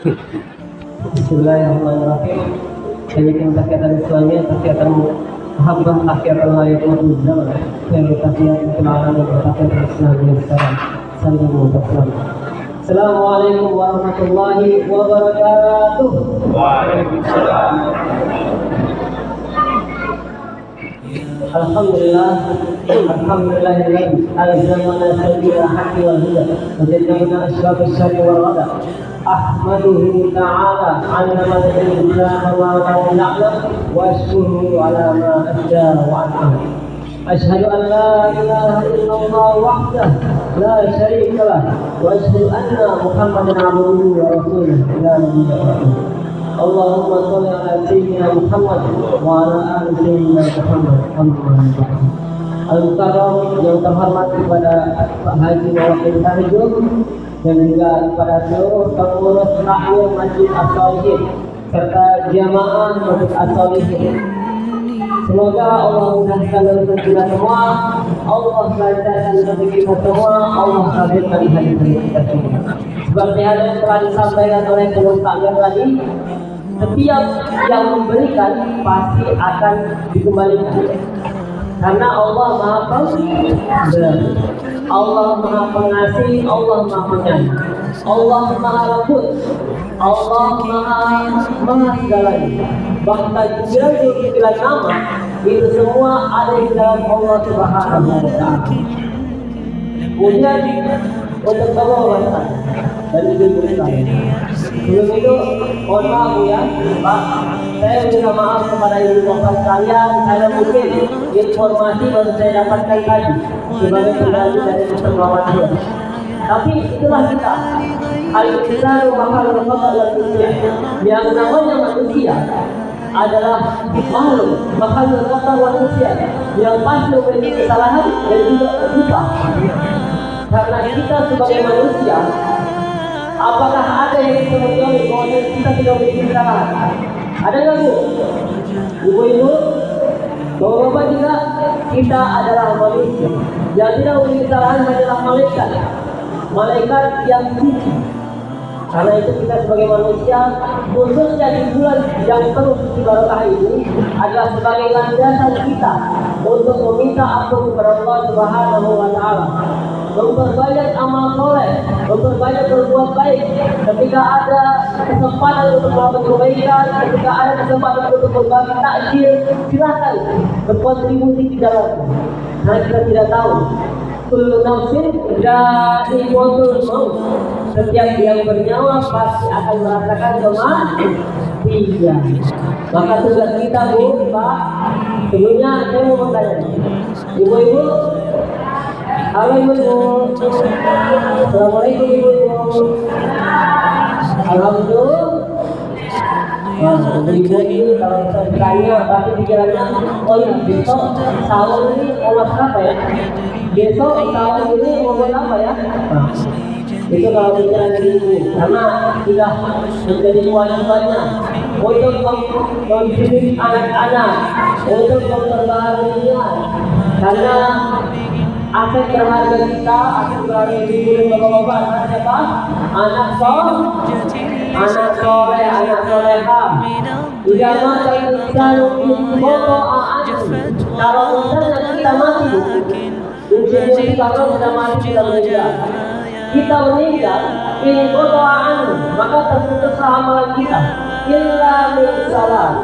Bismillahirrahmanirrahim. Demikian kegiatan Islamiyah, kegiatan Muhammad akhirnya layaknya zaman. Yang kegiatan kemarin dan kegiatan Islamiyah sekarang. Assalamualaikum warahmatullahi wabarakatuh. Waalaikumsalam. Alhamdulillah, alhamdulillahilladzi alzamana sabila haqqi wal huda wa jannabana asyrafas syarri wal ghada. Ahmaduhu ta'ala 'allama al-insana ma lam ya'lam wa ashkuruhu 'ala ma asda wa an'am. Asyhadu an la ilaha illallah wahdahu la syarika lah wa asyhadu anna Muhammadan 'abduhu wa rasuluh la nabiyya ba'dahu. Allahumma sholli ala sayyidina Muhammad wa ala ali sayyidina Muhammad. Al-Mukarram yang terhormat kepada Pak Haji Mawakil Tarjum dan juga kepada seluruh pengurus rakyat Masjid As-Shalihin serta jamaah Masjid As-Shalihin. Semoga Allah mudahkan urusan kita semua, Allah lancarkan rezeki kita semua, Allah kabulkan hajat kita semua. Seperti yang telah disampaikan oleh Ustaz tadi, setiap yang memberikan pasti akan dikembalikan. Karena Allah Maha Pemberi, Allah Maha Pengasih, Allah Maha Penyayang, Allah Maha Lembut, Allah Maha segalanya. Bahkan 99 nama itu semua ada di dalam Allah Subhanahu wa Ta'ala. Kemudian untuk Allah dan ibu saya. Sebelum itu, mohon maaf ya, Pak. Saya minta maaf kepada ibu bapak sekalian karena mungkin informasi baru saya dapatkan tadi sebagai pengganti dari Muhammad. Tapi itulah kita. Al-Insan yang namanya manusia adalah makhluk kata manusia yang pasti memiliki kesalahan dan juga lupa. Karena kita sebagai manusia, apakah ada yang bisa menjawab bahwa kita tidak memiliki kesalahan? Ada nggak Bu? Ibu-ibu, bapak-bapak juga, kita adalah manusia. Yang tidak memiliki kesalahan adalah malaikat. Malaikat yang suci. Karena itu kita sebagai manusia, khususnya di bulan yang penuh suci barokah ini adalah sebagai landasan kita untuk meminta ampun kepada Allah Subhanahu wa Ta'ala, memperbanyak amal soleh, memperbanyak berbuat baik. Ketika ada kesempatan untuk melakukan kebaikan, ketika ada kesempatan untuk berbagi takjil, silakan berkontribusi di dalamnya. Karena kita tidak tahu, kullu nafsin dha'iqatul maut. Setiap yang bernyawa pasti akan merasakan kematian. Maka tugas kita Bu, Pak, sebelumnya saya mau bertanya, ibu-ibu. Halo ibu-ibu. Assalamualaikum ibu-ibu. Alhamdulillah. Ibu ini kalau saya tanya pasti pikirannya, oh ya besok sahur ini mau masak apa ya? Besok sahur ini mau masak apa ya? Itu kalau pikiran ibu, karena sudah menjadi kewajibannya untuk mendidik anak-anak, untuk memperbaharui, karena aset berharga kita, aset berharga ibu dan bapak-bapak adalah siapa? Anak soleh, anak solehah. Jika mata kita foto kalau misalnya kita mati, usia kalau sudah mati kita meninggal. Kita meninggal, ini foto maka terputuslah amalan kita. Illa min salah.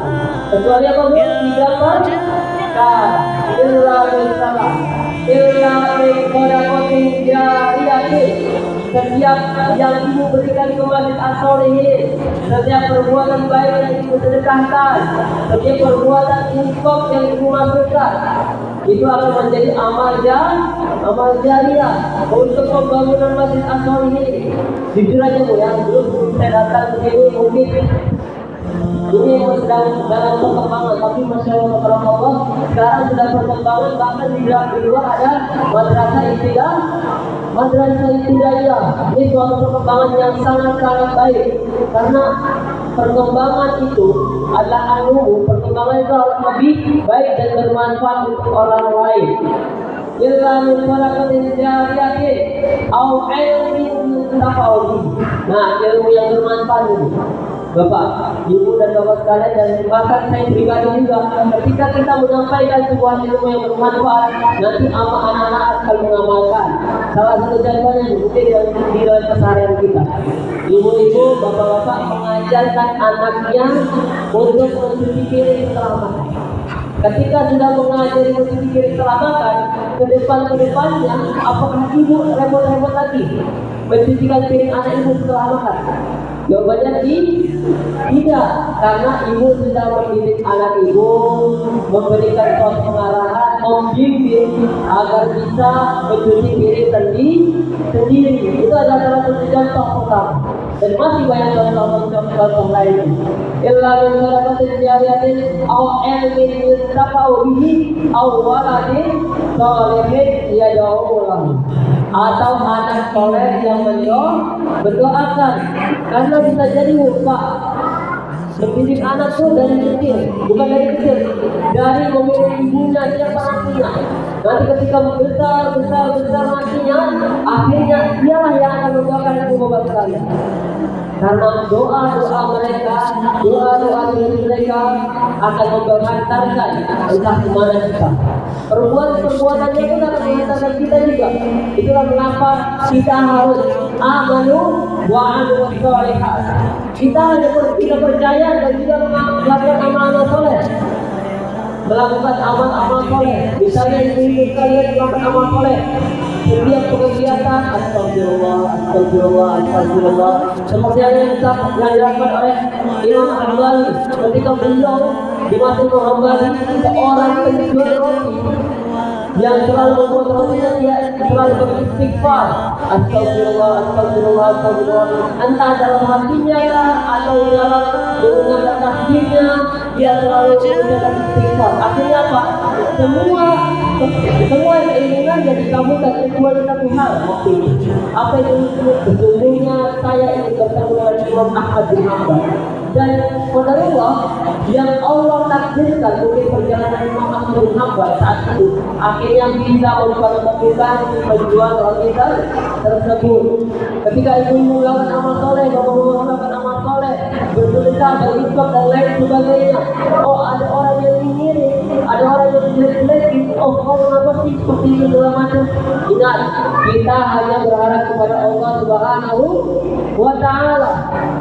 Kecuali apa Bu? 3 perkara. Illa min salah. Illa min qadatin jariyatin. Setiap yang ibu berikan ke Masjid As-Shalihin, setiap perbuatan baik yang ibu sedekahkan, setiap perbuatan infak yang ibu masukkan, itu akan menjadi amal jariah untuk pembangunan Masjid As-Shalihin. Jujur aja Bu ya, belum saya datang ke sini mungkin ini sedang dalam perkembangan, tapi masya Allah sekarang sudah perkembangan, bahkan di luar ada madrasah ibtidaiyah. Ini suatu perkembangan yang sangat-sangat baik, karena perkembangan itu adalah perkembangan itu harus lebih baik dan bermanfaat untuk orang lain. illa min sadaqatin jariyatin au ilmin yuntafa'u bihi. Nah, ilmu yang bermanfaat ini. Bapak, Ibu dan Bapak sekalian, dan bahkan saya pribadi juga, ketika kita menyampaikan sebuah ilmu yang bermanfaat, nanti anak-anak akan mengamalkan. Salah satu contohnya mungkin di dalam keseharian kita. Ibu-ibu, bapak-bapak mengajarkan anaknya untuk mencuci piring setelah makan. Ketika sudah mengajari mencuci piring setelah makan, ke depannya, apakah ibu repot-repot lagi mencucikan piring anak ibu setelah makan? Jawabannya tidak, karena ibu sudah mendidik anak ibu, memberikan suatu pengarahan, membimbing agar bisa mencuci piring sendiri. Itu adalah salah satu contoh pertama. Dan masih banyak contoh lain. Illa min sadaqatin jariyatin aw ilmin yuntafa'u bihi aw waladin shalihin yad'u lahu. Atau anak soleh yang berdoakan, karena bisa jadi lupa. Mendidik anak tuh dari kecil, bukan dari kecil, dari memilih ibunya siapa nantinya. Nanti ketika besar nantinya, akhirnya dialah yang akan mendoakan ibu bapak sekalian. Karena doa-doa mereka akan menghantarkan entah kemana kita. Perbuatan-perbuatannya pun akan menghantarkan kita juga. Itulah mengapa kita harus amanu wa amilu sholihat. Kita percaya dan juga melakukan amal-amal soleh. Melakukan amal-amal soleh. Misalnya ibu sekalian melakukan amal soleh. Setiap kegiatan astagfirullah. Seperti yang dilakukan oleh Imam Al-Ghazali ketika beliau di masa Imam Al-Ghazali, seorang penjual roti yang selalu membuat rotinya dia selalu beristighfar, astagfirullah. Entah dalam hatinya atau dalam menggunakan tasbihnya, dia selalu menggunakan istighfar. Akhirnya apa? Semua keinginan jadi kabulkan kecuali satu hal waktu itu. Apa itu? Sesungguhnya saya ingin bertemu dengan Imam Ahmad bin Hanbal. Dan qadarullah yang Allah takdirkan mungkin perjalanan Imam Ahmad bin Hanbal saat itu akhirnya bisa mempertemukan penjual roti tersebut. Ketika ibu melakukan amal soleh, bapak melakukan amal soleh, bersedekah, berinfak dan lain sebagainya. Oh, ada orang yang mengiring, ada orang yang jelek-jelekin. Oh, kau kenapa sih seperti itu segala macam? Ingat, kita hanya berharap kepada Allah Subhanahu wa Ta'ala.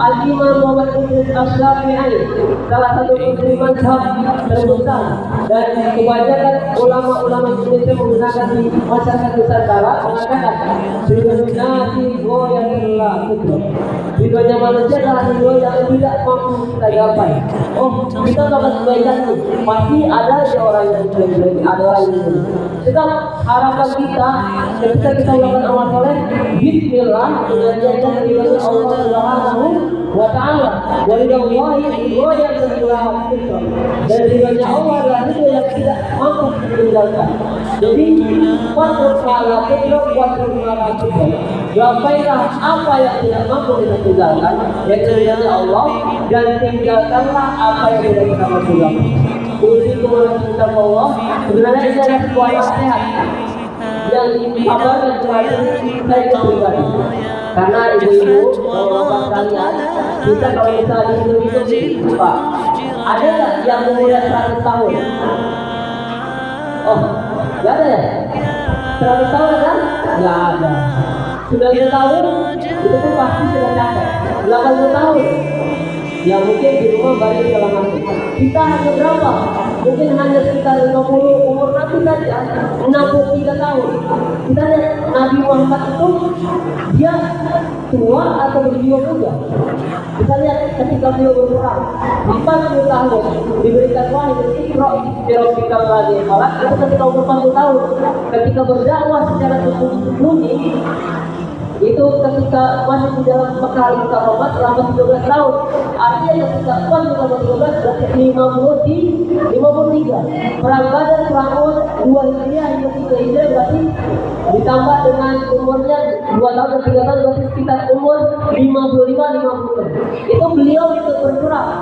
Al-Imam Muhammad Idris Asy-Syafi'i, salah satu pendiri mazhab terbesar, dan kebanyakan ulama-ulama Indonesia menggunakan di masyarakat Nusantara mengatakan sebenarnya goyahlah itu. Ridhonya manusia adalah ridho yang tidak mampu kita gapai. Oh, kita dapat kebaikan itu, pasti ada aja orang yang jelek, ada orang yang jelek. Kita harapan kita ketika kita melakukan amal soleh, bismillah, menjadikan ridhonya Allah Subhanahu wa Ta'ala. Walillahi goyah berdoa itu. Dan ridhonya Allah adalah ridho yang tidak mampu ditinggalkan. Jadi, gapailah apa yang tidak mampu kita tinggalkan, yaitu ridhonya Allah, dan tinggalkanlah apa yang tidak kita mampu tinggalkan. Usikum warahmatullahi wabarakatuh. Sebenarnya ini adalah sebuah nasihat yang dikabarkan kepada saya pribadi. Karena ibu-ibu, bapak kalian, kita kalau misalnya hidup Pak, ada nggak yang umurnya 100 tahun? Oh, nggak ada ya? 100 tahun kan? Nggak ada. 90 tahun itu tuh pasti sudah capek. 80 tahun ya mungkin di rumah balik dalam hati. Kita hanya berapa? Mungkin hanya sekitar 50 umur Nabi saja, 63 tahun. Kita lihat Nabi Muhammad itu dia tua atau berjiwa muda. Kita lihat ketika beliau berperang 40 tahun diberikan wahyu dari Iqra bismi lagi malah itu ketika umur 40 tahun. Ketika berdakwah secara sembunyi itu ketika masih di dalam Mekah Mukarramah selama 13 tahun. Artinya ketika pas selama 13 berarti 53. Perang Badar, perang Uhud 2 Hijriah hingga 3 Hijriah berarti ditambah dengan umurnya 2 tahun dan 3 tahun berarti sekitar umur 55-56. Itu beliau itu berperang.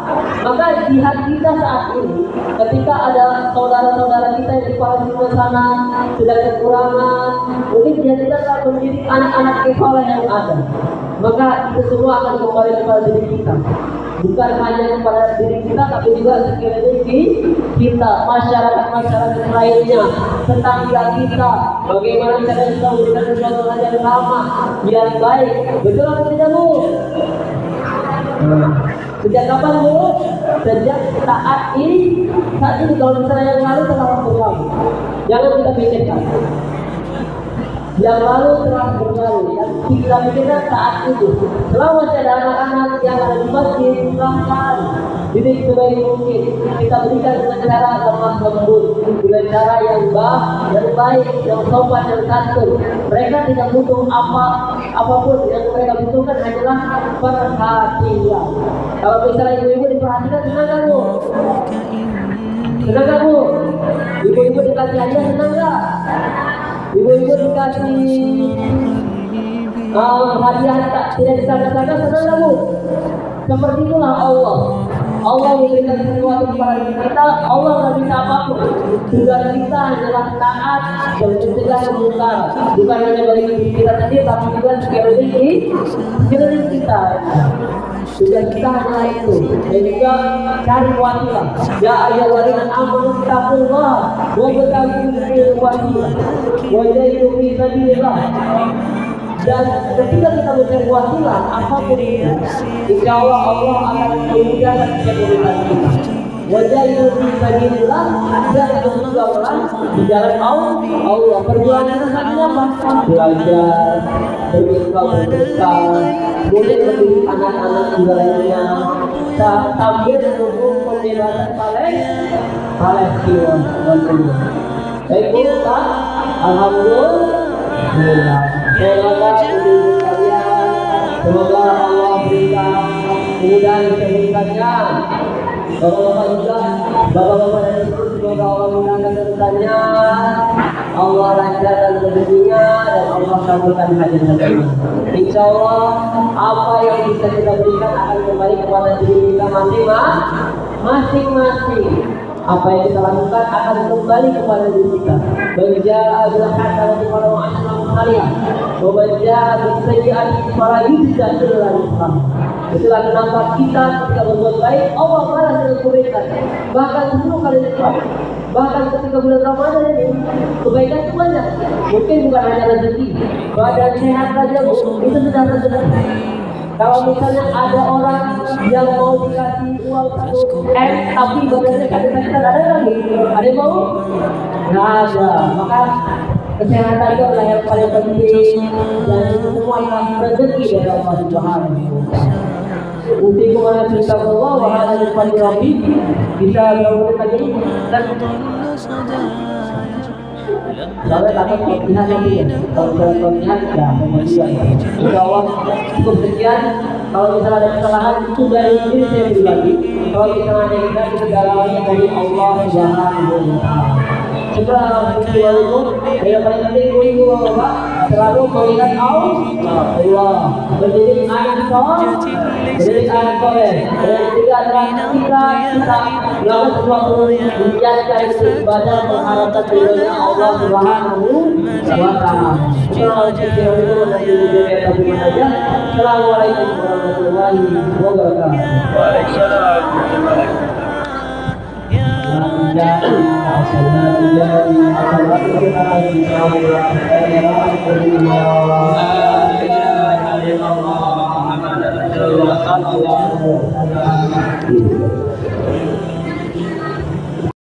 Maka di hati kita saat ini, ketika ada saudara-saudara kita yang di Palestina sana sedang kekurangan, mungkin dia tidak akan mendidik anak-anak kepala yang ada. Maka itu semua akan kembali kepada diri kita. Bukan hanya kepada diri kita, tapi juga sekeliling kita, masyarakat lainnya, tetangga kita. Bagaimana cara kita memberikan sesuatu hal yang sama, yang baik. Betul atau tidak, Bu? Sejak kapan, Bu? Sejak saat ini. Kalau misalnya yang lalu telah berlalu, jangan kita pikirkan. Yang lalu telah berlalu, yang kita pikirkan saat itu. Selama masih ada anak-anak yang ada di masjid, silahkan didik sebaik mungkin. Kita berikan dengan cara lemah lembut, dengan cara yang baik, yang sopan, yang santun. Mereka tidak butuh apapun, yang mereka butuhkan hanyalah perhatian. Kalau misalnya ibu-ibu diperhatikan, senang kan, Bu? Senang kan, Bu? Ibu-ibu dikasih hadiah, senang nggak? Ibu-ibu dikasih hadiah tidak disangka-sangka, senang nggak, Bu? Seperti itulah Allah. Allah memberikan sesuatu kepada kita. Allah nggak bisa apapun. Tugas kita adalah taat dan mencegah kemungkaran. Bukan hanya bagi diri kita sendiri, tapi juga sekeliling kita. Tugas kita adalah itu. Dan juga cari wasilah. Ya ayyuhalladzina amanu taqullaha wa tabtaghu ilaihi wasilah wa jahidu fi sabilillah. Dan ketika kita mencari wasilah apapun itu, insya Allah akan memudahkan kehidupan kita. Wajah itu bismillah dan berjuanglah di jalan Allah. Perjuangan itu apa? Belajar, berbuka, boleh lebih anak-anak juga lainnya. Sambil menunggu pembebasan Palestina. Baik, Pak. Alhamdulillah. Semoga Allah berikan kemudahan kehidupannya. Bapak-bapak juga, bapak-bapak dan ibu, semoga Allah mudahkan kehidupannya. Allah lancarkan rezekinya dan Allah kabulkan hajat-hajatnya. Insya Allah apa yang bisa kita berikan akan kembali kepada diri kita masing-masing. Apa yang kita lakukan akan kembali kepada diri kita. Berjalan adalah kata kepada masyarakat kalian. Berjalan bersedia para yudha adalah Islam. Itulah kenapa kita ketika berbuat baik Allah balas dengan kebaikan. Bahkan 10 kali lipat. Bahkan ketika bulan Ramadan ini kebaikan itu banyak. Mungkin bukan hanya rezeki, badan sehat saja, Bu, itu sudah rezeki. Kalau misalnya ada orang yang mau dikasih uang 1 M tapi badannya sakit-sakitan, ada lagi? Ada yang mau? Nggak ada. Maka kesehatan itu adalah yang paling penting dan itu semua adalah rezeki dari Allah Subhanahu wa Ta'ala. Utiku mana cerita Allah wahana depan Rabbi bisa melakukan lagi dan lalu takut pelatihan lagi ya. Kalau pelatihan ya kemudian insya Allah cukup sekian. Kalau misalnya ada kesalahan itu dari diri saya pribadi. Kalau misalnya ada kita dalamnya dari Allah Subhanahu wa Ta'ala. Setelah peristiwa itu, yang paling penting ibu bapak selalu mengingat Allah, mendidik anak soleh. Dan ketiga adalah kita melakukan sesuatu menjadikan ibadah mengharapkan ridhonya Allah Subhanahu wa Ta'ala. Setelah peristiwa itu nanti kita berikan saja. Assalamualaikum warahmatullahi wabarakatuh. Waalaikumsalam.